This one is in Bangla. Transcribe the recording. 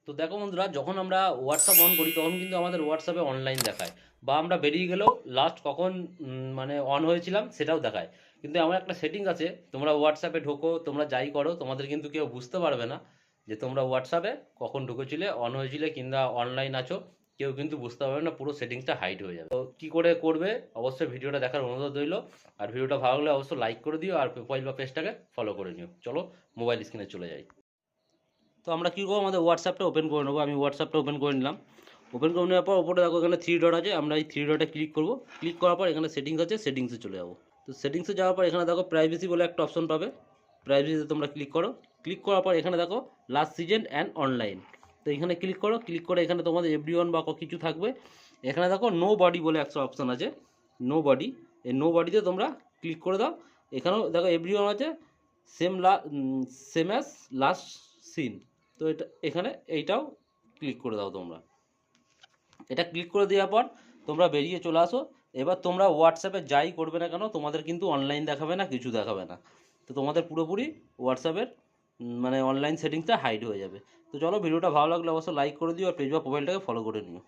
তো দেখো বন্ধুরা, যখন আমরা হোয়াটসঅ্যাপ অন করি তখন কিন্তু আমাদের হোয়াটসঅ্যাপে অনলাইন দেখায়, বা আমরা বেরিয়ে গেলেও লাস্ট কখন মানে অন হয়েছিলাম সেটাও দেখায়। কিন্তু এমন একটা সেটিং আছে, তোমরা হোয়াটসঅ্যাপে ঢোকো, তোমরা যাই করো, তোমাদের কিন্তু কেউ বুঝতে পারবে না যে তোমরা হোয়াটসঅ্যাপে কখন ঢুকেছিলে, অন হয়েছিলে কিংবা অনলাইন আছো। কেউ কিন্তু বুঝতে পারবে না, পুরো সেটিংসটা হাইড হয়ে যাবে। তো কী করে করবে, অবশ্যই ভিডিওটা দেখার অনুরোধ রইল। আর ভিডিওটা ভালো লাগলে অবশ্যই লাইক করে দিও, আর প্রোফাইল বা পেজটাকে ফলো করে নিও। চলো মোবাইল স্ক্রিনে চলে যাই। তো আমরা কী করবো, আমাদের হোয়াটসঅ্যাপটা ওপেন করে নেবো। আমি হোয়াটসঅ্যাপটা ওপেন করে নিলাম। ওপেন করে নেওয়ার পর ওপরে দেখো এখানে থ্রি ডট আছে, আমরা এই থ্রি ডটে ক্লিক করব। ক্লিক করার পর এখানে সেটিংস আছে, সেটিংসে চলে যাবো। তো সেটিংসে যাওয়ার পর এখানে দেখো প্রাইভেসি বলে একটা অপশন পাবে। প্রাইভেসিতে তোমরা ক্লিক করো। ক্লিক করার পর এখানে দেখো লাস্ট সিজন অ্যান্ড অনলাইন। তো এখানে ক্লিক করো। ক্লিক করে এখানে তোমাদের এভরিওয়ান বা কিছু থাকবে। এখানে দেখো নো বডি বলে একটা অপশন আছে, নো বডি। এই নো বডিতে তোমরা ক্লিক করে দাও। এখানেও দেখো এভরিওয়ান আছে, same same as last scene. তো এটা এখানে এইটাও ক্লিক করে দাও তোমরা। এটা ক্লিক করে দেওয়ার পর তোমরা বেরিয়ে চলে আসো। এবার তোমরা হোয়াটসঅ্যাপে যাই করবে না কেন, তোমাদের কিন্তু অনলাইন দেখাবে না, কিছু দেখাবে না। তো তোমাদের পুরোপুরি হোয়াটসঅ্যাপের মানে অনলাইন সেটিংসটা হাইড হয়ে যাবে। তো চলো, ভিডিওটা ভালো লাগলে অবশ্যই লাইক করে দিও, আর পেজ বা প্রোফাইলটাকে ফলো করে নিও।